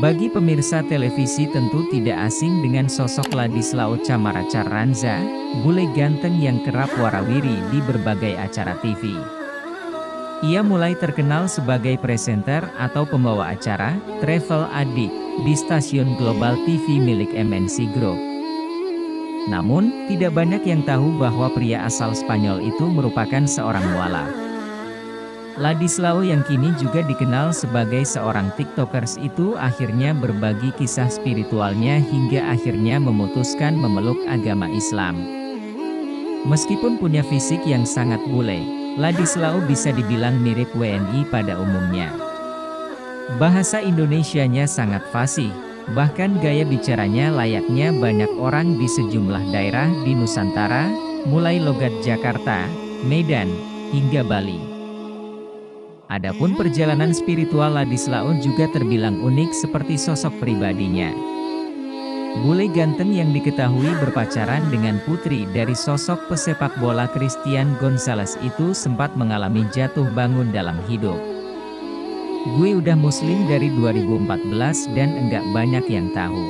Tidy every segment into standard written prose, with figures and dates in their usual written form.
Bagi pemirsa televisi tentu tidak asing dengan sosok Ladislao Chamara Carranza, bule ganteng yang kerap warawiri di berbagai acara TV. Ia mulai terkenal sebagai presenter atau pembawa acara, Travel Addict, di stasiun Global TV milik MNC Group. Namun, tidak banyak yang tahu bahwa pria asal Spanyol itu merupakan seorang mualaf. Ladislao yang kini juga dikenal sebagai seorang tiktokers itu akhirnya berbagi kisah spiritualnya hingga akhirnya memutuskan memeluk agama Islam. Meskipun punya fisik yang sangat bule, Ladislao bisa dibilang mirip WNI pada umumnya. Bahasa Indonesianya sangat fasih, bahkan gaya bicaranya layaknya banyak orang di sejumlah daerah di Nusantara, mulai logat Jakarta, Medan, hingga Bali. Adapun perjalanan spiritual Ladislao juga terbilang unik seperti sosok pribadinya. Bule ganteng yang diketahui berpacaran dengan putri dari sosok pesepak bola Christian Gonzalez itu sempat mengalami jatuh bangun dalam hidup. Gue udah muslim dari 2014 dan enggak banyak yang tahu.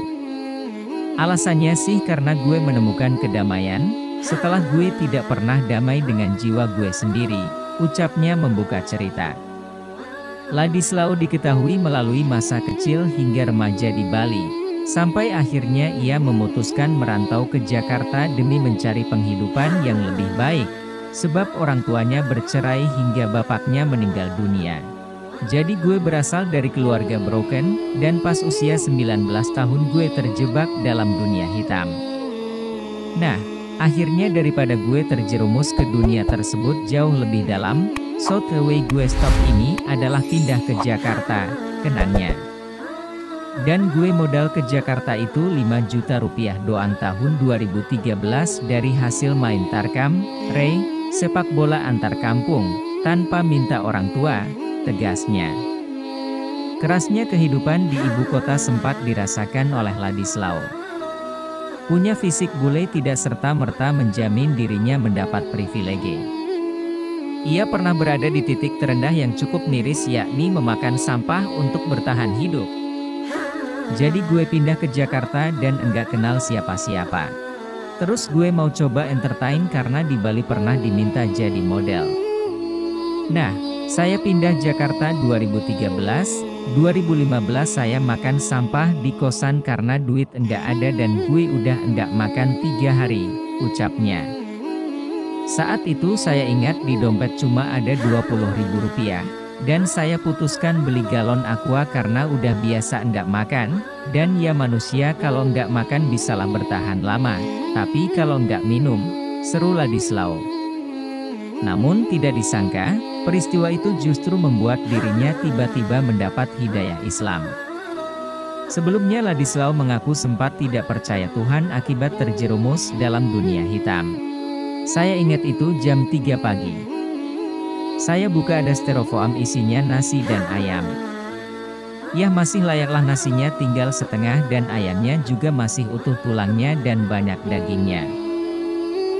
Alasannya sih karena gue menemukan kedamaian, setelah gue tidak pernah damai dengan jiwa gue sendiri, ucapnya membuka cerita. Ladislao diketahui melalui masa kecil hingga remaja di Bali, sampai akhirnya ia memutuskan merantau ke Jakarta demi mencari penghidupan yang lebih baik, sebab orang tuanya bercerai hingga bapaknya meninggal dunia. Jadi gue berasal dari keluarga broken, dan pas usia 19 tahun gue terjebak dalam dunia hitam. Nah, akhirnya daripada gue terjerumus ke dunia tersebut jauh lebih dalam, so the way gue stop ini adalah pindah ke Jakarta, kenangnya. Dan gue modal ke Jakarta itu 5 juta rupiah doang tahun 2013 dari hasil main tarkam, rey, sepak bola antar kampung, tanpa minta orang tua, tegasnya. Kerasnya kehidupan di ibu kota sempat dirasakan oleh Ladislao. Punya fisik bule tidak serta-merta menjamin dirinya mendapat privilege. Ia pernah berada di titik terendah yang cukup miris yakni memakan sampah untuk bertahan hidup. Jadi gue pindah ke Jakarta dan enggak kenal siapa-siapa. Terus gue mau coba entertain karena di Bali pernah diminta jadi model. Nah, saya pindah Jakarta 2013, 2015 saya makan sampah di kosan karena duit enggak ada dan gue udah enggak makan 3 hari, ucapnya. Saat itu saya ingat di dompet cuma ada Rp20.000, dan saya putuskan beli galon aqua karena udah biasa enggak makan, dan ya manusia kalau enggak makan bisalah bertahan lama, tapi kalau enggak minum, seru Ladislao. Namun tidak disangka, peristiwa itu justru membuat dirinya tiba-tiba mendapat hidayah Islam. Sebelumnya Ladislao mengaku sempat tidak percaya Tuhan akibat terjerumus dalam dunia hitam. Saya ingat itu jam 3 pagi. Saya buka ada styrofoam isinya nasi dan ayam. Ya masih layaklah nasinya tinggal setengah dan ayamnya juga masih utuh tulangnya dan banyak dagingnya.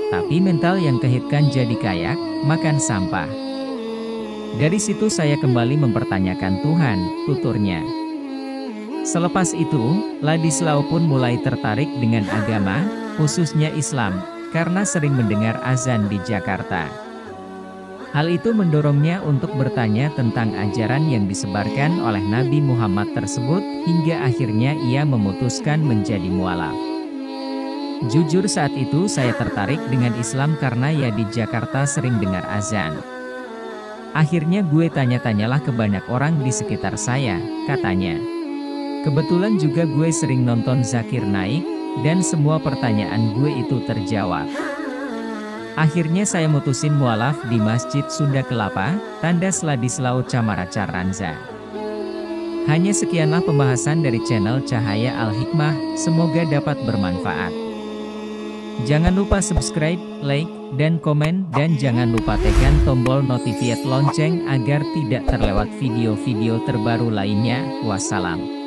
Tapi mental yang kehitkan jadi kayak, makan sampah. Dari situ saya kembali mempertanyakan Tuhan, tuturnya. Selepas itu, Ladislao pun mulai tertarik dengan agama, khususnya Islam, karena sering mendengar azan di Jakarta. Hal itu mendorongnya untuk bertanya tentang ajaran yang disebarkan oleh Nabi Muhammad tersebut, hingga akhirnya ia memutuskan menjadi mualaf. Jujur saat itu saya tertarik dengan Islam karena ya di Jakarta sering dengar azan. Akhirnya gue tanya-tanyalah ke banyak orang di sekitar saya, katanya. Kebetulan juga gue sering nonton Zakir Naik, dan semua pertanyaan gue itu terjawab. Akhirnya saya mutusin mualaf di Masjid Sunda Kelapa, tandas Ladislao Chamara Carranza. Hanya sekianlah pembahasan dari channel Cahaya Al-Hikmah, semoga dapat bermanfaat. Jangan lupa subscribe, like, dan komen, dan jangan lupa tekan tombol notifikat lonceng agar tidak terlewat video-video terbaru lainnya. Wassalam.